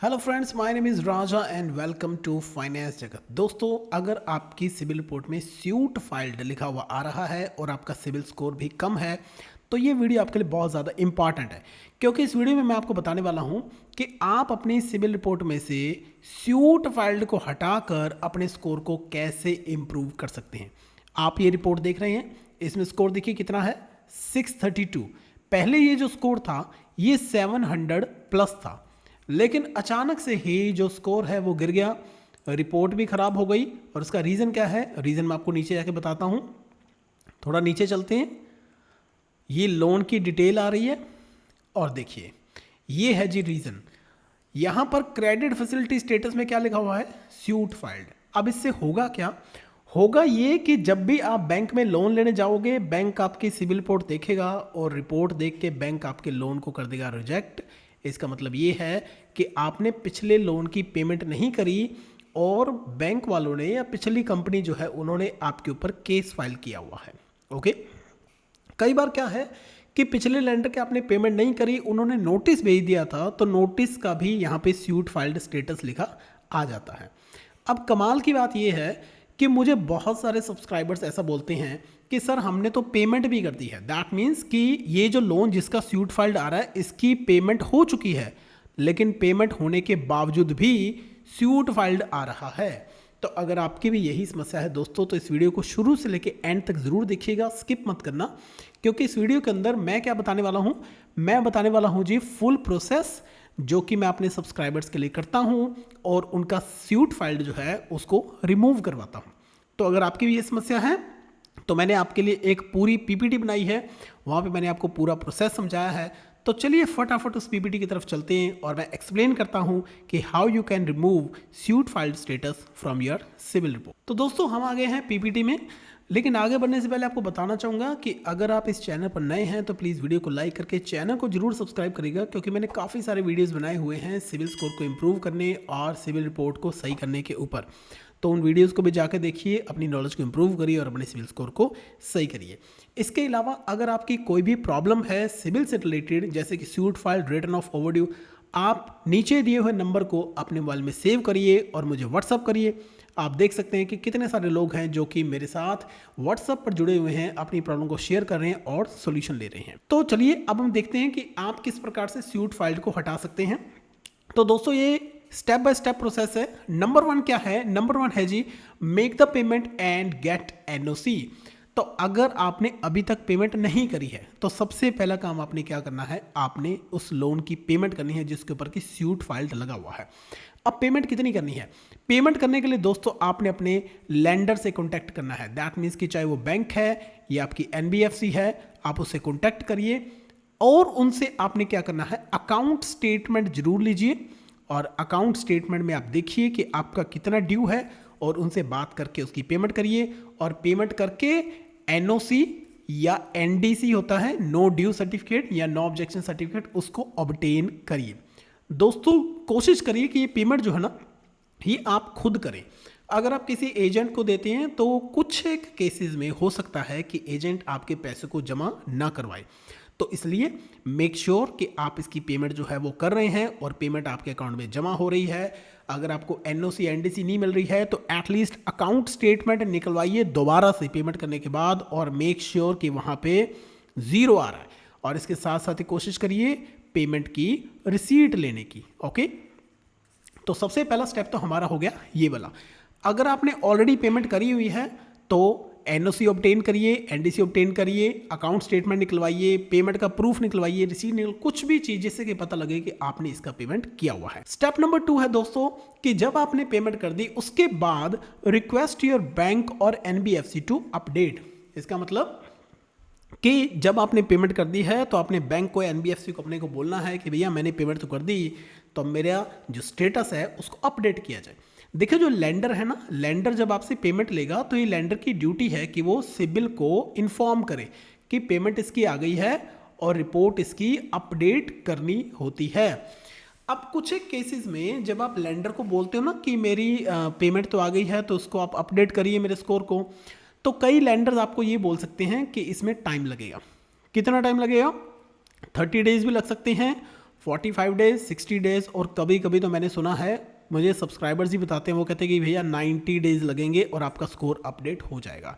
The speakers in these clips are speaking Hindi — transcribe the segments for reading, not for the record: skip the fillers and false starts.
Hello friends, my name is Raja and welcome to finance Jagat. दोस्तों, अगर आपकी सिविल रिपोर्ट में स्यूट फाइल्ड लिखा हुआ आ रहा है और आपका सिविल स्कोर भी कम है तो ये वीडियो आपके लिए बहुत ज़्यादा इंपॉर्टेंट है, क्योंकि इस वीडियो में मैं आपको बताने वाला हूँ कि आप अपनी सिविल रिपोर्ट में से स्यूट फाइल्ड को हटाकर अपने स्कोर को कैसे इम्प्रूव कर सकते हैं। आप ये रिपोर्ट देख रहे हैं, इसमें स्कोर देखिए कितना है, 632। पहले ये जो स्कोर था ये 700 प्लस था, लेकिन अचानक से ही जो स्कोर है वो गिर गया, रिपोर्ट भी खराब हो गई। और उसका रीज़न क्या है, रीज़न मैं आपको नीचे जाके बताता हूँ। थोड़ा नीचे चलते हैं, ये लोन की डिटेल आ रही है और देखिए ये है जी रीज़न। यहाँ पर क्रेडिट फैसिलिटी स्टेटस में क्या लिखा हुआ है, स्यूट फाइल्ड। अब इससे होगा क्या, होगा ये कि जब भी आप बैंक में लोन लेने जाओगे, बैंक आपकी सिविल रिपोर्ट देखेगा और रिपोर्ट देख के बैंक आपके लोन को कर देगा रिजेक्ट। इसका मतलब ये है कि आपने पिछले लोन की पेमेंट नहीं करी और बैंक वालों ने या पिछली कंपनी जो है उन्होंने आपके ऊपर केस फाइल किया हुआ है। ओके, कई बार क्या है कि पिछले लेंडर के आपने पेमेंट नहीं करी, उन्होंने नोटिस भेज दिया था, तो नोटिस का भी यहाँ पे स्यूट फाइल्ड स्टेटस लिखा आ जाता है। अब कमाल की बात यह है कि मुझे बहुत सारे सब्सक्राइबर्स ऐसा बोलते हैं कि सर हमने तो पेमेंट भी कर दी है, दैट मीन्स कि ये जो लोन जिसका स्यूट फाइल्ड आ रहा है इसकी पेमेंट हो चुकी है, लेकिन पेमेंट होने के बावजूद भी स्यूट फाइल्ड आ रहा है। तो अगर आपकी भी यही समस्या है दोस्तों, तो इस वीडियो को शुरू से लेकर एंड तक ज़रूर देखिएगा, स्किप मत करना, क्योंकि इस वीडियो के अंदर मैं क्या बताने वाला हूँ, मैं बताने वाला हूँ जी फुल प्रोसेस जो कि मैं अपने सब्सक्राइबर्स के लिए करता हूँ और उनका स्यूट फाइल्ड जो है उसको रिमूव करवाता हूँ। तो अगर आपकी भी ये समस्या है तो मैंने आपके लिए एक पूरी पीपीटी बनाई है, वहाँ पे मैंने आपको पूरा प्रोसेस समझाया है। तो चलिए फटाफट उस पीपीटी की तरफ चलते हैं और मैं एक्सप्लेन करता हूँ कि how you can remove suit filed status from your CIBIL report. तो दोस्तों हम आ गए हैं पीपीटी में, लेकिन आगे बढ़ने से पहले आपको बताना चाहूँगा कि अगर आप इस चैनल पर नए हैं तो प्लीज़ वीडियो को लाइक करके चैनल को जरूर सब्सक्राइब करिएगा, क्योंकि मैंने काफ़ी सारे वीडियोज़ बनाए हुए हैं सिविल स्कोर को इम्प्रूव करने और सिविल रिपोर्ट को सही करने के ऊपर। तो उन वीडियोज़ को भी जाकर देखिए, अपनी नॉलेज को इम्प्रूव करिए और अपने सिविल स्कोर को सही करिए। इसके अलावा अगर आपकी कोई भी प्रॉब्लम है सिविल से रिलेटेड, जैसे कि suite filed, return of overdue, आप नीचे दिए हुए नंबर को अपने मोबाइल में सेव करिए और मुझे व्हाट्सअप करिए। आप देख सकते हैं कि कितने सारे लोग हैं जो कि मेरे साथ व्हाट्सअप पर जुड़े हुए हैं, अपनी प्रॉब्लम को शेयर कर रहे हैं और सॉल्यूशन ले रहे हैं। तो चलिए अब हम देखते हैं कि आप किस प्रकार से स्यूट फाइल्ड को हटा सकते हैं। तो दोस्तों ये स्टेप बाय स्टेप प्रोसेस है। नंबर 1 क्या है, नंबर 1 है जी make the payment and get NOC. तो अगर आपने अभी तक पेमेंट नहीं करी है तो सबसे पहला काम आपने क्या करना है, आपने उस लोन की पेमेंट करनी है जिसके ऊपर की स्यूट फाइल्ड लगा हुआ है। अब पेमेंट कितनी करनी है, पेमेंट करने के लिए दोस्तों आपने अपने लेंडर से कॉन्टैक्ट करना है। दैट मीन्स कि चाहे वो बैंक है या आपकी एनबीएफसी है, आप उससे कॉन्टैक्ट करिए और उनसे आपने क्या करना है, अकाउंट स्टेटमेंट जरूर लीजिए और अकाउंट स्टेटमेंट में आप देखिए कि आपका कितना ड्यू है और उनसे बात करके उसकी पेमेंट करिए। और पेमेंट करके एनओसी या एनडीसी होता है, नो ड्यू सर्टिफिकेट या नो ऑब्जेक्शन सर्टिफिकेट, उसको ऑब्टेन करिए। दोस्तों कोशिश करिए कि ये पेमेंट जो है ना ये आप खुद करें। अगर आप किसी एजेंट को देते हैं तो कुछ एक केसेस में हो सकता है कि एजेंट आपके पैसे को जमा ना करवाए, तो इसलिए मेक श्योर कि आप इसकी पेमेंट जो है वो कर रहे हैं और पेमेंट आपके अकाउंट में जमा हो रही है। अगर आपको एनओसी एनडीसी नहीं मिल रही है तो एटलीस्ट अकाउंट स्टेटमेंट निकलवाइए दोबारा से पेमेंट करने के बाद और मेक श्योर कि वहाँ पे ज़ीरो आ रहा है। और इसके साथ साथ ही कोशिश करिए पेमेंट की रिसीट लेने की। ओके, तो सबसे पहला स्टेप तो हमारा हो गया ये वाला। अगर आपने ऑलरेडी पेमेंट करी हुई है तो एनओसी ऑब्टेन करिए, एनडीसी ऑब्टेन करिए, अकाउंट स्टेटमेंट निकलवाइए, पेमेंट का प्रूफ निकलवाइए, रिसीट निकल, कुछ भी चीज जिससे कि पता लगे कि आपने इसका पेमेंट किया हुआ है। स्टेप नंबर 2 है दोस्तों कि जब आपने पेमेंट कर दी उसके बाद रिक्वेस्ट योर बैंक और एनबीएफसी टू अपडेट। इसका मतलब कि जब आपने पेमेंट कर दी है तो आपने बैंक को, एनबीएफसी को, अपने को बोलना है कि भैया मैंने पेमेंट तो कर दी, तो मेरा जो स्टेटस है उसको अपडेट किया जाए। देखिए जो लेंडर है ना, लेंडर जब आपसे पेमेंट लेगा तो ये लेंडर की ड्यूटी है कि वो सिबिल को इन्फॉर्म करे कि पेमेंट इसकी आ गई है और रिपोर्ट इसकी अपडेट करनी होती है। अब कुछ एक केसेस में जब आप लेंडर को बोलते हो ना कि मेरी पेमेंट तो आ गई है तो उसको आप अपडेट करिए मेरे स्कोर को, तो कई लेंडर्स आपको ये बोल सकते हैं कि इसमें टाइम लगेगा। कितना टाइम लगेगा, 30 डेज भी लग सकते हैं, 45 डेज, 60 डेज और कभी कभी तो मैंने सुना है, मुझे सब्सक्राइबर्स ही बताते हैं, वो कहते हैं कि भैया 90 डेज लगेंगे और आपका स्कोर अपडेट हो जाएगा।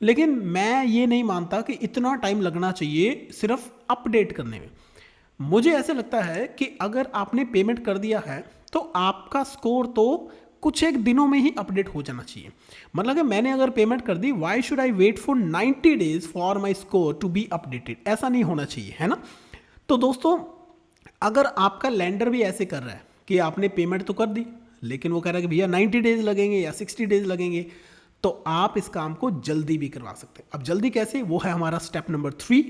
लेकिन मैं ये नहीं मानता कि इतना टाइम लगना चाहिए सिर्फ अपडेट करने में। मुझे ऐसे लगता है कि अगर आपने पेमेंट कर दिया है तो आपका स्कोर तो कुछ एक दिनों में ही अपडेट हो जाना चाहिए। मतलब कि मैंने अगर पेमेंट कर दी, why should I wait for 90 days for my score to be updated, ऐसा नहीं होना चाहिए, है ना। तो दोस्तों, अगर आपका लैंडर भी ऐसे कर रहा है कि आपने पेमेंट तो कर दी लेकिन वो कह रहा है कि भैया 90 डेज लगेंगे या 60 डेज लगेंगे, तो आप इस काम को जल्दी भी करवा सकते हैं। अब जल्दी कैसे, वो है हमारा स्टेप नंबर 3।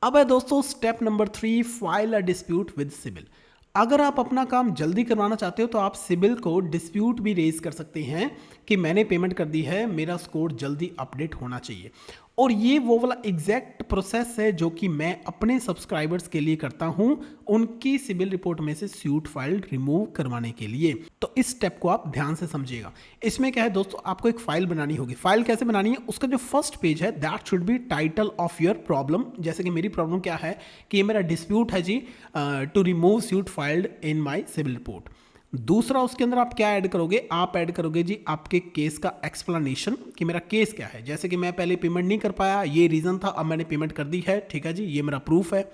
अब है दोस्तों step number 3, file a dispute with CIBIL. अगर आप अपना काम जल्दी करवाना चाहते हो तो आप सिबिल को डिस्प्यूट भी रेज कर सकते हैं कि मैंने पेमेंट कर दी है, मेरा स्कोर जल्दी अपडेट होना चाहिए। और ये वो वाला एग्जैक्ट प्रोसेस है जो कि मैं अपने सब्सक्राइबर्स के लिए करता हूं, उनकी सिबिल रिपोर्ट में से स्यूट फाइल रिमूव करवाने के लिए। तो इस स्टेप को आप ध्यान से समझिएगा। इसमें क्या है दोस्तों, आपको एक फाइल बनानी होगी। फाइल कैसे बनानी है, उसका जो फर्स्ट पेज है that should be title of your problem. जैसे कि मेरी प्रॉब्लम क्या है कि ये मेरा डिस्प्यूट है जी, to remove suit filed in my CIBIL report. दूसरा, उसके अंदर आप क्या ऐड करोगे, आप ऐड करोगे जी आपके केस का एक्सप्लेनेशन कि मेरा केस क्या है। जैसे कि मैं पहले पेमेंट नहीं कर पाया, ये रीज़न था, अब मैंने पेमेंट कर दी है, ठीक है जी, ये मेरा प्रूफ है।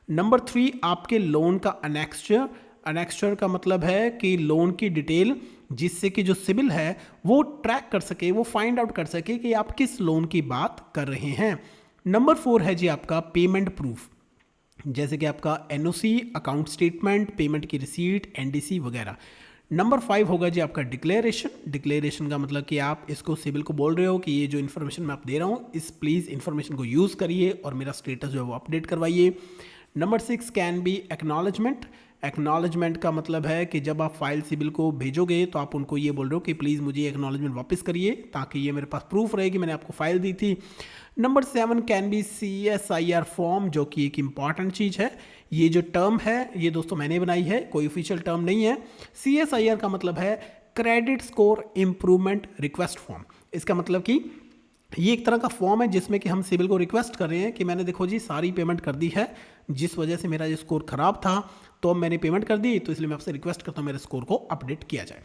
नंबर 3, आपके लोन का अनेक्स्चर। अनेक्स्चर का मतलब है कि लोन की डिटेल, जिससे कि जो सिबिल है वो ट्रैक कर सके, वो फाइंड आउट कर सके कि आप किस लोन की बात कर रहे हैं। नंबर 4 है जी आपका पेमेंट प्रूफ, जैसे कि आपका एनओसी, अकाउंट स्टेटमेंट, पेमेंट की रिसीट, एनडीसी वगैरह। नंबर 5 होगा जी आपका डिक्लेरेशन। डिक्लेरेशन का मतलब कि आप इसको सिबिल को बोल रहे हो कि ये जो इन्फॉर्मेशन मैं आप दे रहा हूँ, इस प्लीज़ इन्फॉर्मेशन को यूज़ करिए और मेरा स्टेटस जो है वो अपडेट करवाइए। Number 6 can be acknowledgement. Acknowledgement का मतलब है कि जब आप फाइल सिबिल को भेजोगे तो आप उनको ये बोल रहे हो कि प्लीज़ मुझे एक्नॉलेजमेंट वापस करिए, ताकि ये मेरे पास प्रूफ रहे कि मैंने आपको फाइल दी थी। Number 7 can be CSIR form, जो कि एक इंपॉर्टेंट चीज़ है। ये जो टर्म है ये दोस्तों मैंने बनाई है, कोई ऑफिशियल टर्म नहीं है। CSIR का मतलब है credit score improvement request form. इसका मतलब कि ये एक तरह का फॉर्म है जिसमें कि हम सिबिल को रिक्वेस्ट कर रहे हैं कि मैंने देखो जी सारी पेमेंट कर दी है, जिस वजह से मेरा ये स्कोर खराब था तो अब मैंने पेमेंट कर दी, तो इसलिए मैं आपसे रिक्वेस्ट करता हूँ मेरे स्कोर को अपडेट किया जाए।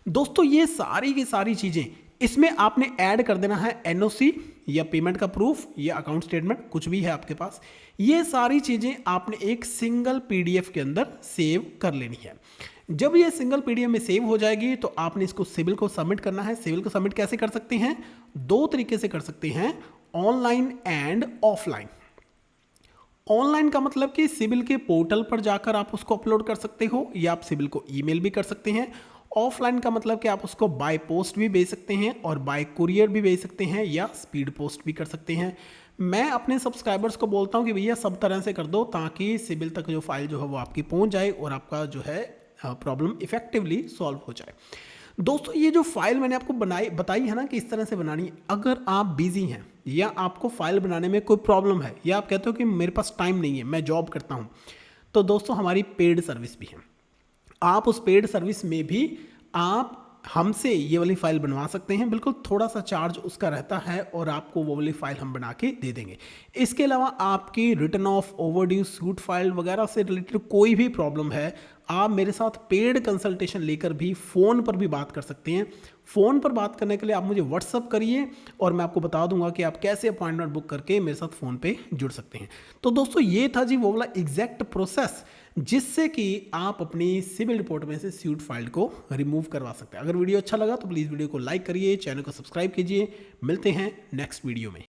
दोस्तों, ये सारी की सारी चीज़ें इसमें आपने ऐड कर देना है एनओसी या पेमेंट का प्रूफ या अकाउंट स्टेटमेंट, कुछ भी है आपके पास। ये सारी चीज़ें आपने एक सिंगल पीडीएफ के अंदर सेव कर लेनी है। जब ये सिंगल पीडीएफ में सेव हो जाएगी तो आपने इसको सिबिल को सबमिट करना है। सिबिल को सबमिट कैसे कर सकते हैं, 2 तरीके से कर सकते हैं, ऑनलाइन एंड ऑफलाइन। ऑनलाइन का मतलब कि सिबिल के पोर्टल पर जाकर आप उसको अपलोड कर सकते हो, या आप सिबिल को ईमेल भी कर सकते हैं। ऑफलाइन का मतलब कि आप उसको बाय पोस्ट भी भेज सकते हैं और बाय कुरियर भी भेज सकते हैं या स्पीड पोस्ट भी कर सकते हैं। मैं अपने सब्सक्राइबर्स को बोलता हूं कि भैया सब तरह से कर दो, ताकि सिबिल तक जो फाइल जो है वो आपकी पहुंच जाए और आपका जो है प्रॉब्लम इफेक्टिवली सॉल्व हो जाए। दोस्तों, ये जो फाइल मैंने आपको बताई है ना कि इस तरह से बनानी है, अगर आप बिजी हैं या आपको फाइल बनाने में कोई प्रॉब्लम है या आप कहते हो कि मेरे पास टाइम नहीं है, मैं जॉब करता हूं, तो दोस्तों हमारी पेड सर्विस भी है। आप उस पेड सर्विस में भी आप हमसे ये वाली फाइल बनवा सकते हैं। बिल्कुल थोड़ा सा चार्ज उसका रहता है और आपको वो वाली फाइल हम बना के दे देंगे। इसके अलावा आपकी return of overdue suit file वगैरह से रिलेटेड कोई भी प्रॉब्लम है, आप मेरे साथ पेड कंसल्टेशन लेकर भी फ़ोन पर भी बात कर सकते हैं। फ़ोन पर बात करने के लिए आप मुझे व्हाट्सअप करिए और मैं आपको बता दूंगा कि आप कैसे अपॉइंटमेंट बुक करके मेरे साथ फ़ोन पे जुड़ सकते हैं। तो दोस्तों, ये था जी वो वाला एग्जैक्ट प्रोसेस जिससे कि आप अपनी सिबिल रिपोर्ट में से स्यूट फाइल को रिमूव करवा सकते हैं। अगर वीडियो अच्छा लगा तो प्लीज़ वीडियो को लाइक करिए, चैनल को सब्सक्राइब कीजिए। मिलते हैं नेक्स्ट वीडियो में।